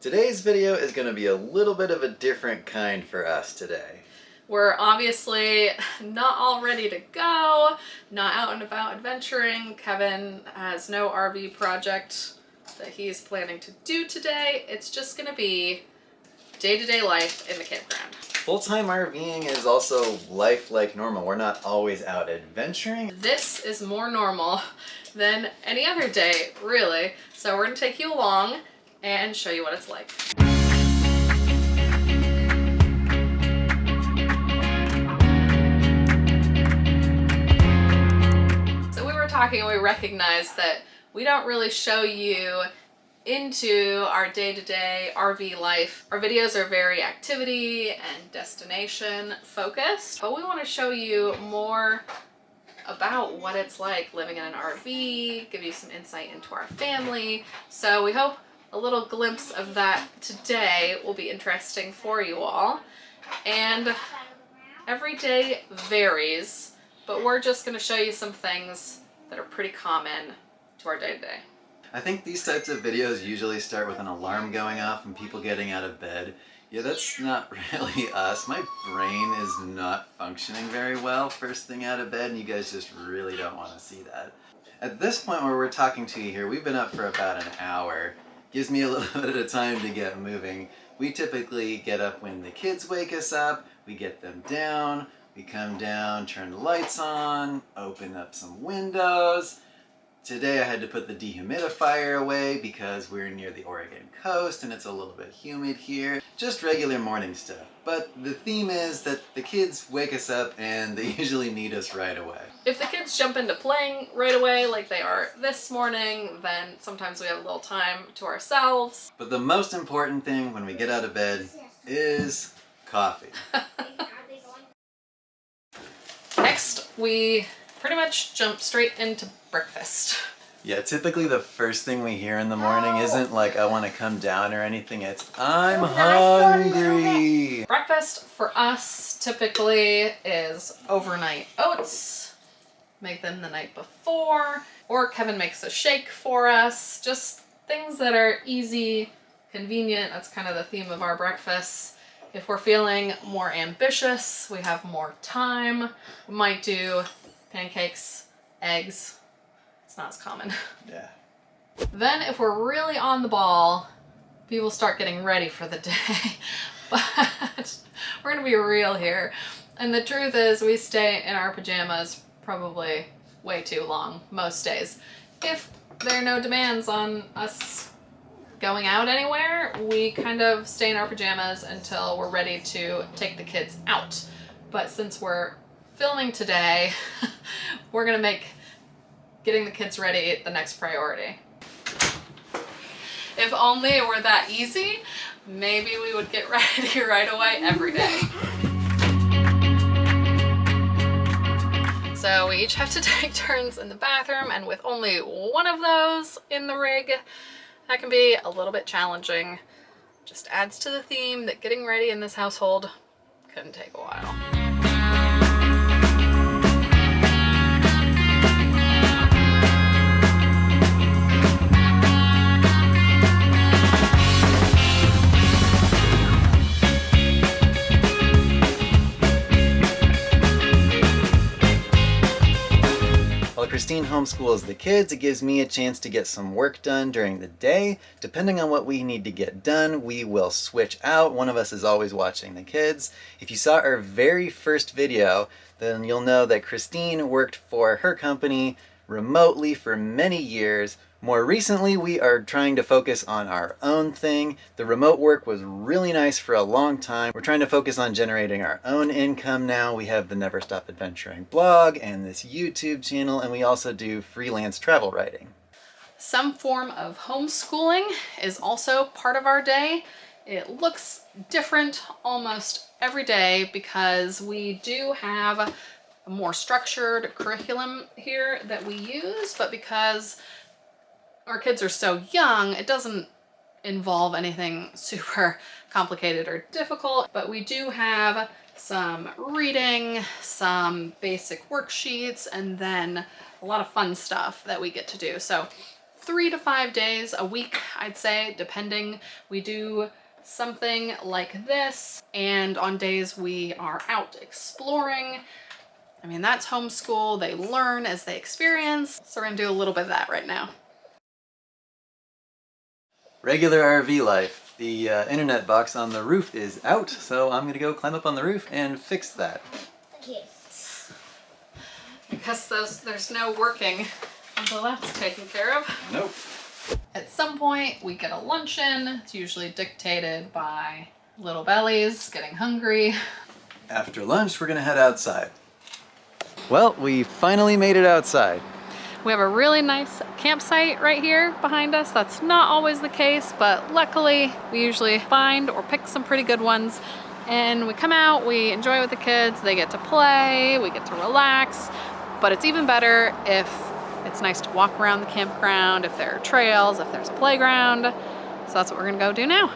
Today's video is going to be a little bit of a different kind for us today. We're obviously not all ready to go, not out and about adventuring. Kevin has no RV project that he's planning to do today. It's just going to be day-to-day life in the campground. Full-time RVing is also life like normal. We're not always out adventuring. This is more normal than any other day, really. So we're going to take you along and show you what it's like. So we were talking and we recognized that we don't really show you into our day-to-day RV life. Our videos are very activity and destination focused, but we want to show you more about what it's like living in an RV, give you some insight into our family. So we hope a little glimpse of that today will be interesting for you all. And every day varies, but we're just going to show you some things that are pretty common to our day-to-day. I think these types of videos usually start with an alarm going off and people getting out of bed. Yeah, that's not really us. My brain is not functioning very well first thing out of bed, and you guys just really don't want to see that. At this point where we're talking to you here, we've been up for about an hour. Gives me a little bit of time to get moving. We typically get up when the kids wake us up, we get them down, we come down, turn the lights on, open up some windows. Today I had to put the dehumidifier away because we're near the Oregon coast and it's a little bit humid here. Just regular morning stuff. But the theme is that the kids wake us up and they usually need us right away. If the kids jump into playing right away like they are this morning, then sometimes we have a little time to ourselves. But the most important thing when we get out of bed is coffee. Next, we pretty much jump straight into breakfast. Yeah, typically the first thing we hear in the morning isn't like, I want to come down or anything. It's, I'm hungry. Breakfast for us typically is overnight oats. Make them the night before. Or Kevin makes a shake for us. Just things that are easy, convenient. That's kind of the theme of our breakfasts. If we're feeling more ambitious, we have more time, we might do pancakes, eggs. It's not as common. Yeah. Then if we're really on the ball, people start getting ready for the day. But we're gonna be real here. And the truth is we stay in our pajamas probably way too long most days. If there are no demands on us going out anywhere, we kind of stay in our pajamas until we're ready to take the kids out. But since we're filming today, we're gonna make getting the kids ready the next priority. If only it were that easy, maybe we would get ready right away every day. So we each have to take turns in the bathroom, and with only one of those in the rig, that can be a little bit challenging. Just adds to the theme that getting ready in this household couldn't take a while. While Christine homeschools the kids, it gives me a chance to get some work done during the day. Depending on what we need to get done, we will switch out. One of us is always watching the kids. If you saw our very first video, then you'll know that Christine worked for her company remotely for many years. More recently, we are trying to focus on our own thing. The remote work was really nice for a long time. We're trying to focus on generating our own income now. We have the Never Stop Adventuring blog and this YouTube channel, and we also do freelance travel writing. Some form of homeschooling is also part of our day. It looks different almost every day because we do have a more structured curriculum here that we use, but because our kids are so young, it doesn't involve anything super complicated or difficult, but we do have some reading, some basic worksheets, and then a lot of fun stuff that we get to do. So 3 to 5 days a week, I'd say, depending. We do something like this, and on days we are out exploring. I mean, that's homeschool. They learn as they experience. So we're gonna do a little bit of that right now. Regular RV life. The internet box on the roof is out, so I'm gonna go climb up on the roof and fix that. Okay. Because there's no working until that's taken care of. Nope. At some point, we get a luncheon. It's usually dictated by little bellies getting hungry. After lunch, we're gonna head outside. Well, we finally made it outside. We have a really nice campsite right here behind us. That's not always the case, but luckily we usually find or pick some pretty good ones. And we come out, we enjoy it with the kids, they get to play, we get to relax. But it's even better if it's nice to walk around the campground, if there are trails, if there's a playground. So that's what we're gonna go do now.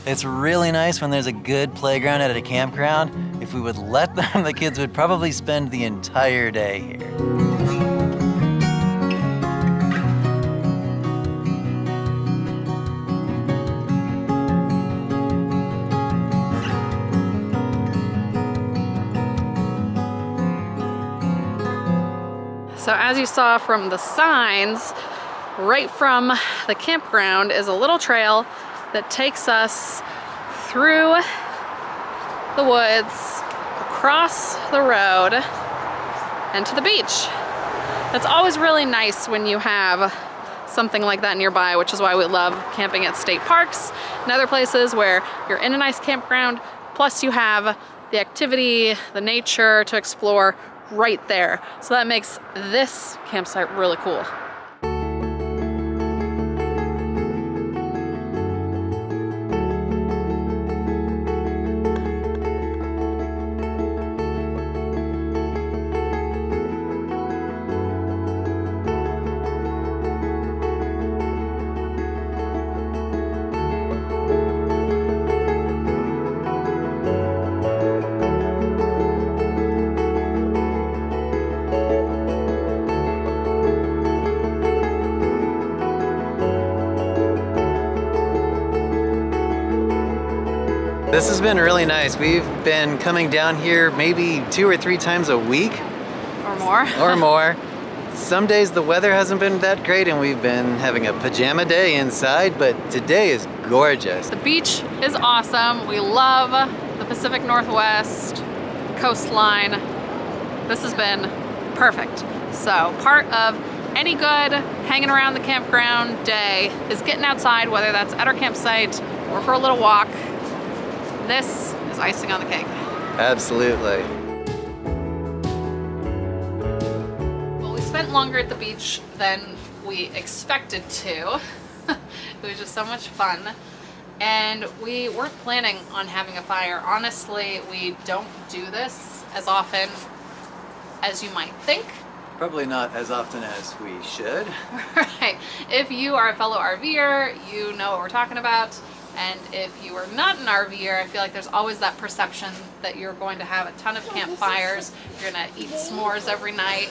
It's really nice when there's a good playground at a campground. If we would let them, the kids would probably spend the entire day here. So as you saw from the signs, right from the campground is a little trail that takes us through the woods, across the road, and to the beach. That's always really nice when you have something like that nearby, which is why we love camping at state parks and other places where you're in a nice campground, plus you have the activity, the nature to explore right there. So that makes this campsite really cool. This has been really nice. We've been coming down here maybe 2 or 3 times a week. Or more. Or more. Some days the weather hasn't been that great and we've been having a pajama day inside, but today is gorgeous. The beach is awesome. We love the Pacific Northwest coastline. This has been perfect. So part of any good hanging around the campground day is getting outside, whether that's at our campsite or for a little walk. This is icing on the cake. Absolutely. Well, we spent longer at the beach than we expected to. It was just so much fun. And we weren't planning on having a fire. Honestly, we don't do this as often as you might think. Probably not as often as we should. Right. If you are a fellow RVer, you know what we're talking about. And if you are not an RVer, I feel like there's always that perception that you're going to have a ton of campfires, you're gonna eat s'mores every night.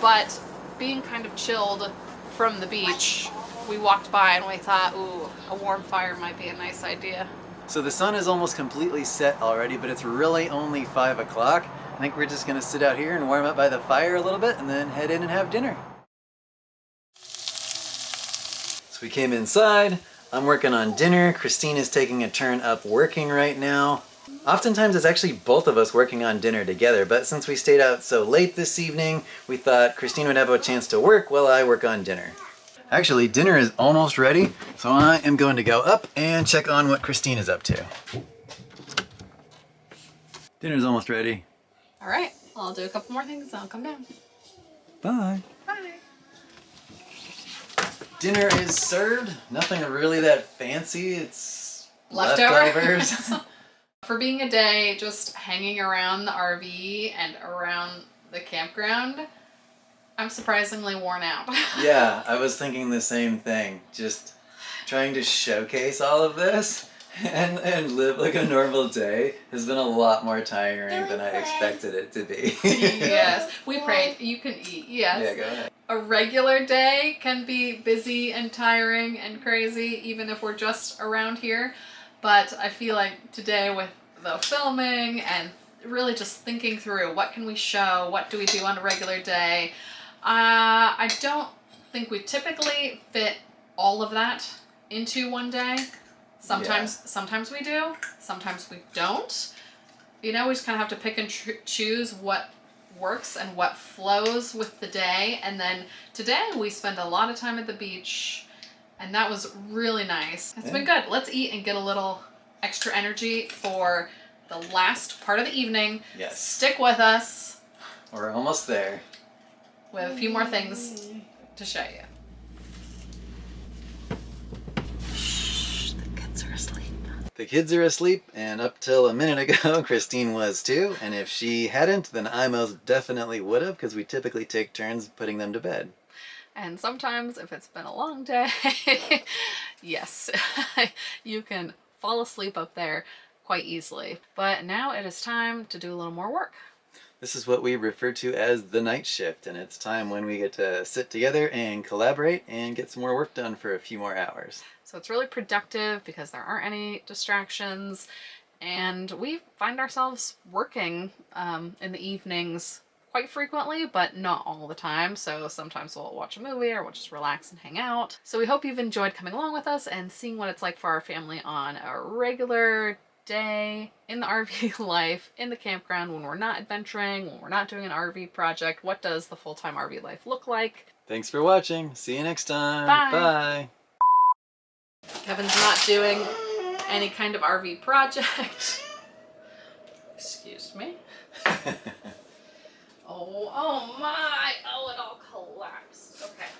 But being kind of chilled from the beach, we walked by and we thought, ooh, a warm fire might be a nice idea. So the sun is almost completely set already, but it's really only 5 o'clock. I think we're just gonna sit out here and warm up by the fire a little bit and then head in and have dinner. So we came inside. I'm working on dinner. Christine is taking a turn up working right now. Oftentimes it's actually both of us working on dinner together, but since we stayed out so late this evening, we thought Christine would have a chance to work while I work on dinner. Actually, dinner is almost ready, so I am going to go up and check on what Christine is up to. Dinner's almost ready. All right, I'll do a couple more things and I'll come down. Bye. Bye. Dinner is served. Nothing really that fancy. It's Leftover. leftovers. For being a day just hanging around the RV and around the campground, I'm surprisingly worn out. Yeah, I was thinking the same thing. Just trying to showcase all of this and live like a normal day has been a lot more tiring than I expected it to be. Yes, we prayed. You can eat. Yes. Yeah, go ahead. A regular day can be busy and tiring and crazy, even if we're just around here. But I feel like today, with the filming and really just thinking through what can we show, what do we do on a regular day, I don't think we typically fit all of that into one day. Sometimes we do, sometimes we don't. You know, we just kind of have to pick and choose what works and what flows with the day. And then today we spend a lot of time at the beach, and that was really nice. It's been good. Let's eat and get a little extra energy for the last part of the evening. Yes. Stick with us. We're almost there. We have a few more things to show you. Shh, the kids are asleep. The kids are asleep, and up till a minute ago, Christine was too. And if she hadn't, then I most definitely would have, because we typically take turns putting them to bed. And sometimes, if it's been a long day, yes, you can fall asleep up there quite easily. But now it is time to do a little more work. This is what we refer to as the night shift, and it's time when we get to sit together and collaborate and get some more work done for a few more hours. So it's really productive because there aren't any distractions, and we find ourselves working in the evenings quite frequently, but not all the time. So sometimes we'll watch a movie or we'll just relax and hang out. So we hope you've enjoyed coming along with us and seeing what it's like for our family on a regular day in the RV life, in the campground, when we're not adventuring, when we're not doing an RV project. What does the full-time RV life look like? Thanks for watching. See you next time. Bye. Bye. Kevin's not doing any kind of RV project. Excuse me. Oh my! Oh, it all collapsed. Okay,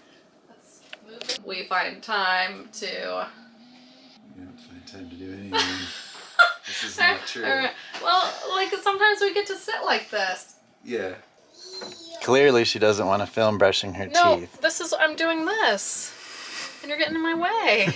let's move it. We find time to... You don't find time to do anything. This is not true. Well, like, sometimes we get to sit like this. Yeah. Clearly she doesn't want to film brushing her teeth. No, I'm doing this. And you're getting in my way.